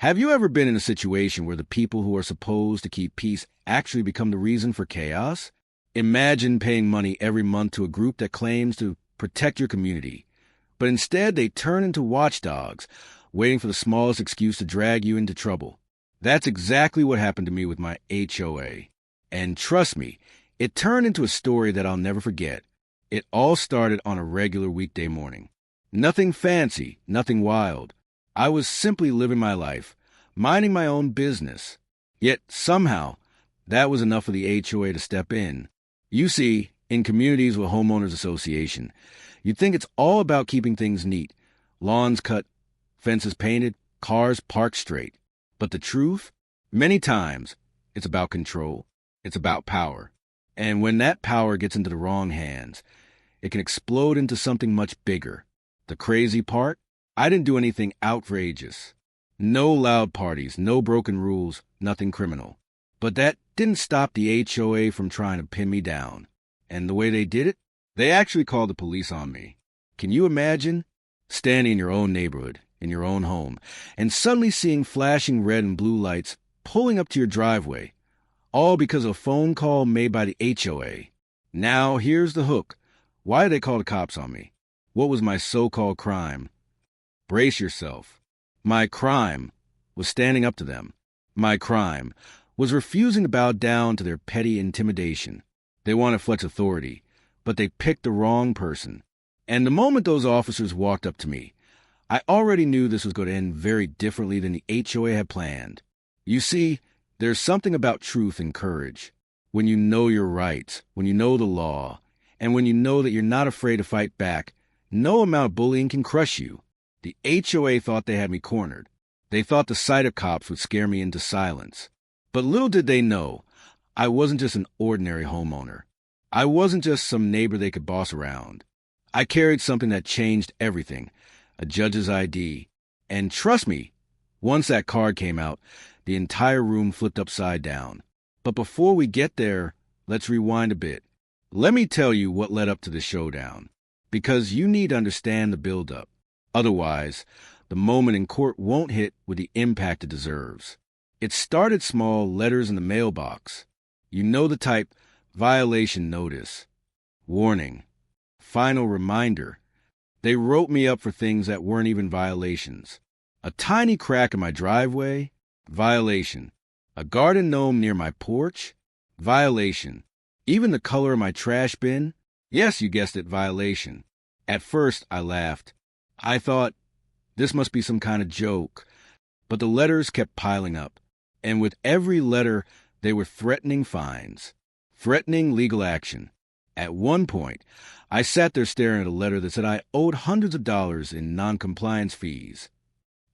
Have you ever been in a situation where the people who are supposed to keep peace actually become the reason for chaos? Imagine paying money every month to a group that claims to protect your community, but instead they turn into watchdogs, waiting for the smallest excuse to drag you into trouble. That's exactly what happened to me with my HOA. And trust me, it turned into a story that I'll never forget. It all started on a regular weekday morning. Nothing fancy, nothing wild. I was simply living my life, minding my own business. Yet somehow, that was enough for the HOA to step in. You see, in communities with homeowners association, you'd think it's all about keeping things neat, lawns cut, fences painted, cars parked straight. But the truth? Many times, it's about control. It's about power. And when that power gets into the wrong hands, it can explode into something much bigger. The crazy part? I didn't do anything outrageous. No loud parties, no broken rules, nothing criminal. But that didn't stop the HOA from trying to pin me down. And the way they did it? They actually called the police on me. Can you imagine? Standing in your own neighborhood, in your own home, and suddenly seeing flashing red and blue lights pulling up to your driveway, all because of a phone call made by the HOA. Now, here's the hook. Why did they call the cops on me? What was my so-called crime? Brace yourself. My crime was standing up to them. My crime was refusing to bow down to their petty intimidation. They want to flex authority, but they picked the wrong person. And the moment those officers walked up to me, I already knew this was going to end very differently than the HOA had planned. You see, there's something about truth and courage. When you know your rights, when you know the law, and when you know that you're not afraid to fight back, no amount of bullying can crush you. The HOA thought they had me cornered. They thought the sight of cops would scare me into silence. But little did they know, I wasn't just an ordinary homeowner. I wasn't just some neighbor they could boss around. I carried something that changed everything, a judge's ID. And trust me, once that card came out, the entire room flipped upside down. But before we get there, let's rewind a bit. Let me tell you what led up to the showdown, because you need to understand the build-up. Otherwise, the moment in court won't hit with the impact it deserves. It started small, letters in the mailbox. You know the type: violation notice, warning, final reminder. They wrote me up for things that weren't even violations. A tiny crack in my driveway? Violation. A garden gnome near my porch? Violation. Even the color of my trash bin? Yes, you guessed it, violation. At first, I laughed. I thought, this must be some kind of joke. But the letters kept piling up. And with every letter, they were threatening fines, threatening legal action. At one point, I sat there staring at a letter that said I owed hundreds of dollars in non-compliance fees.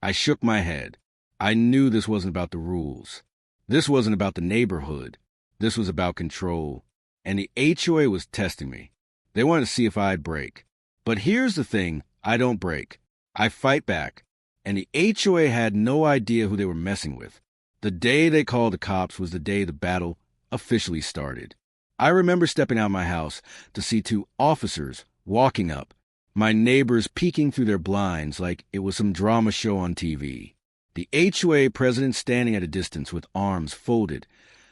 I shook my head. I knew this wasn't about the rules. This wasn't about the neighborhood. This was about control. And the HOA was testing me. They wanted to see if I'd break. But here's the thing, I don't break. I fight back. And the HOA had no idea who they were messing with. The day they called the cops was the day the battle officially started. I remember stepping out of my house to see two officers walking up, my neighbors peeking through their blinds like it was some drama show on TV. The HOA president standing at a distance with arms folded,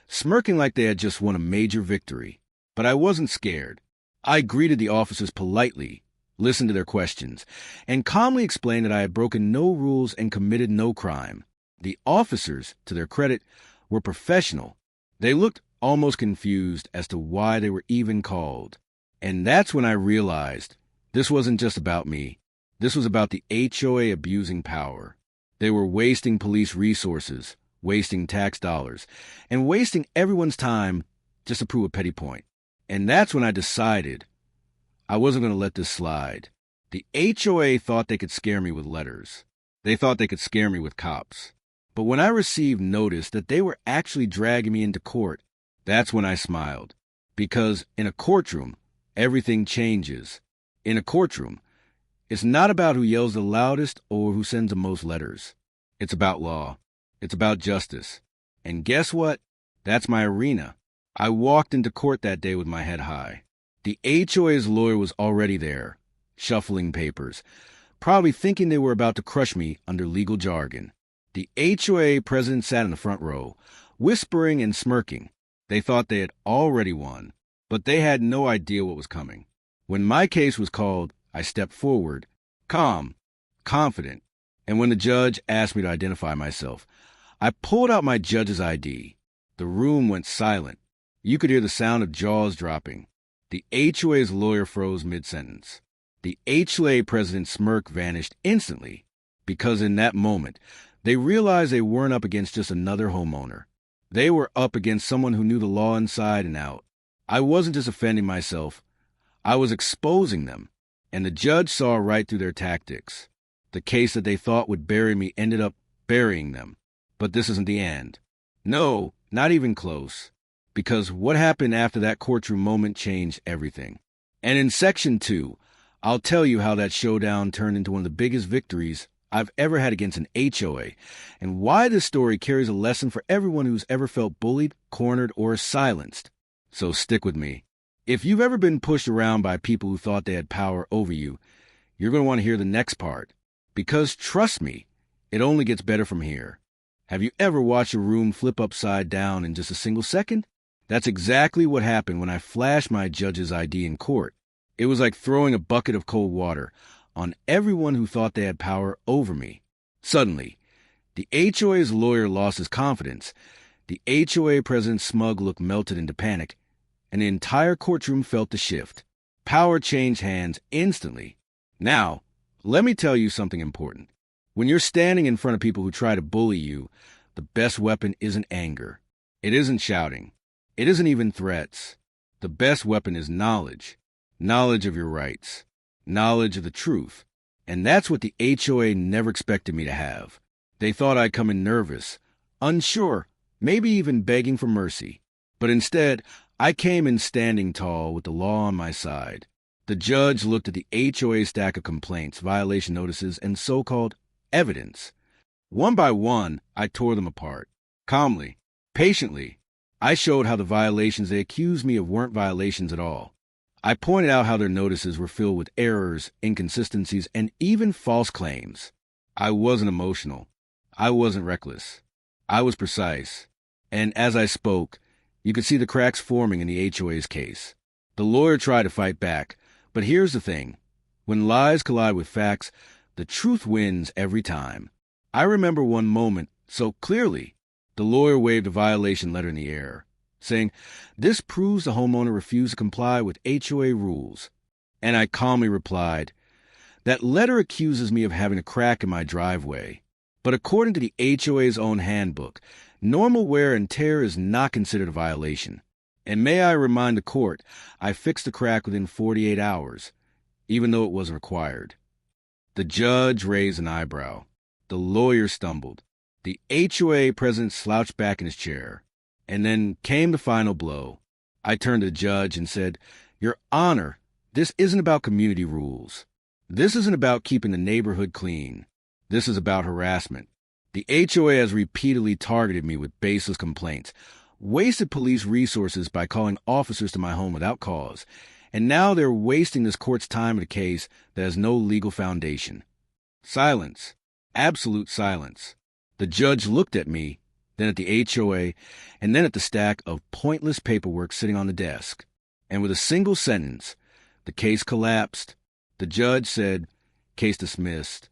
smirking like they had just won a major victory. But I wasn't scared. I greeted the officers politely, listened to their questions, and calmly explained that I had broken no rules and committed no crime. The officers, to their credit, were professional. They looked almost confused as to why they were even called. And that's when I realized this wasn't just about me. This was about the HOA abusing power. They were wasting police resources, wasting tax dollars, and wasting everyone's time just to prove a petty point. And that's when I decided I wasn't going to let this slide. The HOA thought they could scare me with letters. They thought they could scare me with cops. But when I received notice that they were actually dragging me into court, that's when I smiled. Because in a courtroom, everything changes. In a courtroom, it's not about who yells the loudest or who sends the most letters. It's about law. It's about justice. And guess what? That's my arena. I walked into court that day with my head high. The HOA's lawyer was already there, shuffling papers, probably thinking they were about to crush me under legal jargon. The HOA president sat in the front row, whispering and smirking. They thought they had already won, but they had no idea what was coming. When my case was called, I stepped forward, calm, confident, and when the judge asked me to identify myself, I pulled out my judge's ID. The room went silent. You could hear the sound of jaws dropping. The HOA's lawyer froze mid-sentence. The HOA president's smirk vanished instantly, because in that moment, they realized they weren't up against just another homeowner. They were up against someone who knew the law inside and out. I wasn't just offending myself. I was exposing them, and the judge saw right through their tactics. The case that they thought would bury me ended up burying them. But this isn't the end. No, not even close. Because what happened after that courtroom moment changed everything. And in Section 2, I'll tell you how that showdown turned into one of the biggest victories I've ever had against an HOA, and why this story carries a lesson for everyone who's ever felt bullied, cornered, or silenced. So stick with me. If you've ever been pushed around by people who thought they had power over you, you're going to want to hear the next part. Because trust me, it only gets better from here. Have you ever watched a room flip upside down in just a single second? That's exactly what happened when I flashed my judge's ID in court. It was like throwing a bucket of cold water on everyone who thought they had power over me. Suddenly, the HOA's lawyer lost his confidence, the HOA president's smug look melted into panic, and the entire courtroom felt the shift. Power changed hands instantly. Now, let me tell you something important. When you're standing in front of people who try to bully you, the best weapon isn't anger. It isn't shouting. It isn't even threats. The best weapon is knowledge. Knowledge of your rights. Knowledge of the truth. And that's what the HOA never expected me to have. They thought I'd come in nervous, unsure, maybe even begging for mercy. But instead, I came in standing tall with the law on my side. The judge looked at the HOA stack of complaints, violation notices, and so-called evidence. One by one, I tore them apart. Calmly, patiently, I showed how the violations they accused me of weren't violations at all. I pointed out how their notices were filled with errors, inconsistencies, and even false claims. I wasn't emotional. I wasn't reckless. I was precise. And as I spoke, you could see the cracks forming in the HOA's case. The lawyer tried to fight back, but here's the thing. When lies collide with facts, the truth wins every time. I remember one moment so clearly. The lawyer waved a violation letter in the air, saying, "This proves the homeowner refused to comply with HOA rules." And I calmly replied, "That letter accuses me of having a crack in my driveway. But according to the HOA's own handbook, normal wear and tear is not considered a violation. And may I remind the court, I fixed the crack within 48 hours, even though it wasn't required." The judge raised an eyebrow. The lawyer stumbled. The HOA president slouched back in his chair. And then came the final blow. I turned to the judge and said, "Your Honor, this isn't about community rules. This isn't about keeping the neighborhood clean. This is about harassment. The HOA has repeatedly targeted me with baseless complaints, wasted police resources by calling officers to my home without cause, and now they're wasting this court's time in a case that has no legal foundation." Silence. Absolute silence. The judge looked at me, then at the HOA, and then at the stack of pointless paperwork sitting on the desk. And with a single sentence, the case collapsed. The judge said, "Case dismissed."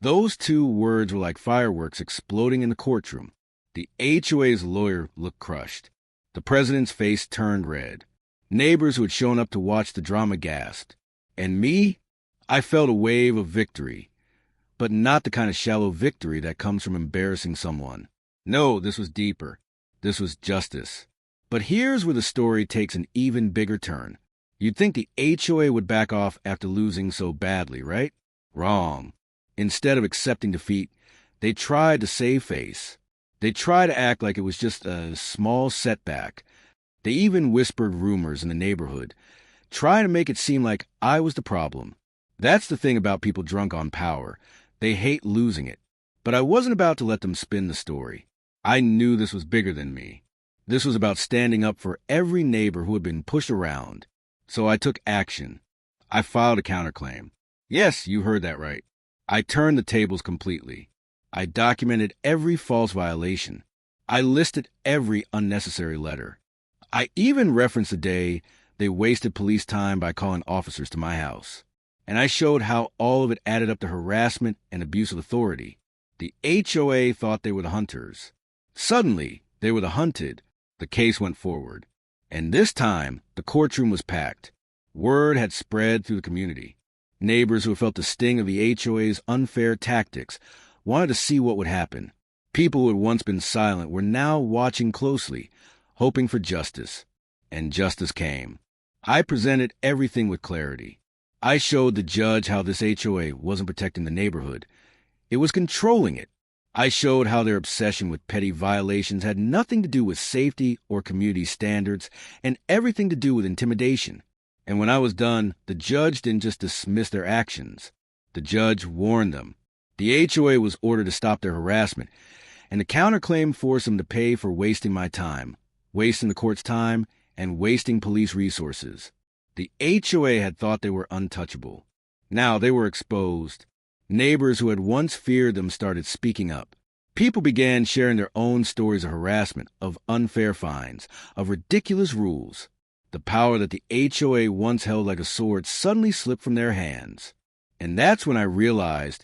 Those two words were like fireworks exploding in the courtroom. The HOA's lawyer looked crushed. The president's face turned red. Neighbors who had shown up to watch the drama gasped. And me? I felt a wave of victory. But not the kind of shallow victory that comes from embarrassing someone. No, this was deeper. This was justice. But here's where the story takes an even bigger turn. You'd think the HOA would back off after losing so badly, right? Wrong. Instead of accepting defeat, they tried to save face. They tried to act like it was just a small setback. They even whispered rumors in the neighborhood, trying to make it seem like I was the problem. That's the thing about people drunk on power. They hate losing it. But I wasn't about to let them spin the story. I knew this was bigger than me. This was about standing up for every neighbor who had been pushed around. So I took action. I filed a counterclaim. Yes, you heard that right. I turned the tables completely. I documented every false violation. I listed every unnecessary letter. I even referenced the day they wasted police time by calling officers to my house. And I showed how all of it added up to harassment and abuse of authority. The HOA thought they were the hunters. Suddenly, they were the hunted. The case went forward. And this time, the courtroom was packed. Word had spread through the community. Neighbors who felt the sting of the HOA's unfair tactics wanted to see what would happen. People who had once been silent were now watching closely, hoping for justice. And justice came. I presented everything with clarity. I showed the judge how this HOA wasn't protecting the neighborhood. It was controlling it. I showed how their obsession with petty violations had nothing to do with safety or community standards and everything to do with intimidation. And when I was done, the judge didn't just dismiss their actions. The judge warned them. The HOA was ordered to stop their harassment, and the counterclaim forced them to pay for wasting my time, wasting the court's time, and wasting police resources. The HOA had thought they were untouchable. Now they were exposed. Neighbors who had once feared them started speaking up. People began sharing their own stories of harassment, of unfair fines, of ridiculous rules. The power that the HOA once held like a sword suddenly slipped from their hands. And that's when I realized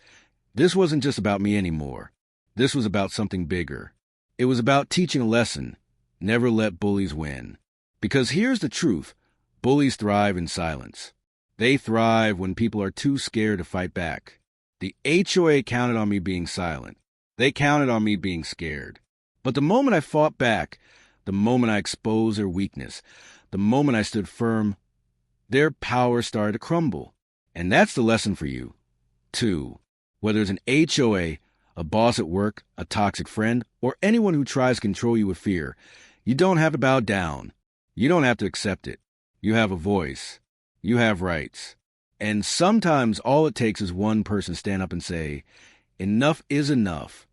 this wasn't just about me anymore. This was about something bigger. It was about teaching a lesson. Never let bullies win. Because here's the truth. Bullies thrive in silence. They thrive when people are too scared to fight back. The HOA counted on me being silent. They counted on me being scared. But the moment I fought back, the moment I exposed their weakness, the moment I stood firm, their power started to crumble. And that's the lesson for you, too. Whether it's an HOA, a boss at work, a toxic friend, or anyone who tries to control you with fear, you don't have to bow down. You don't have to accept it. You have a voice. You have rights. And sometimes all it takes is one person stand up and say, enough is enough.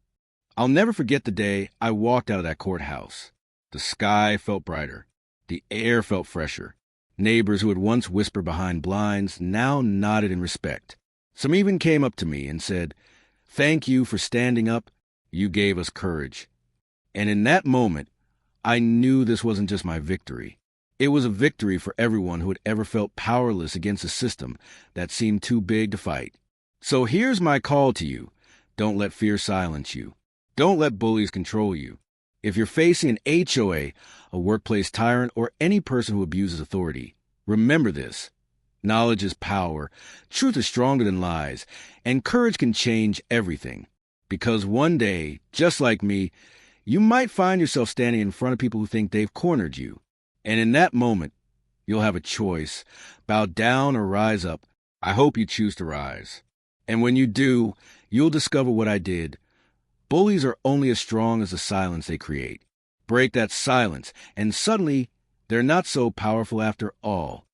I'll never forget the day I walked out of that courthouse. The sky felt brighter. The air felt fresher. Neighbors who had once whispered behind blinds now nodded in respect. Some even came up to me and said, "Thank you for standing up. You gave us courage." And in that moment, I knew this wasn't just my victory. It was a victory for everyone who had ever felt powerless against a system that seemed too big to fight. So here's my call to you. Don't let fear silence you. Don't let bullies control you. If you're facing an HOA, a workplace tyrant, or any person who abuses authority, remember this. Knowledge is power, truth is stronger than lies, and courage can change everything. Because one day, just like me, you might find yourself standing in front of people who think they've cornered you. And in that moment, you'll have a choice. Bow down or rise up. I hope you choose to rise. And when you do, you'll discover what I did. Bullies are only as strong as the silence they create. Break that silence, and suddenly, they're not so powerful after all.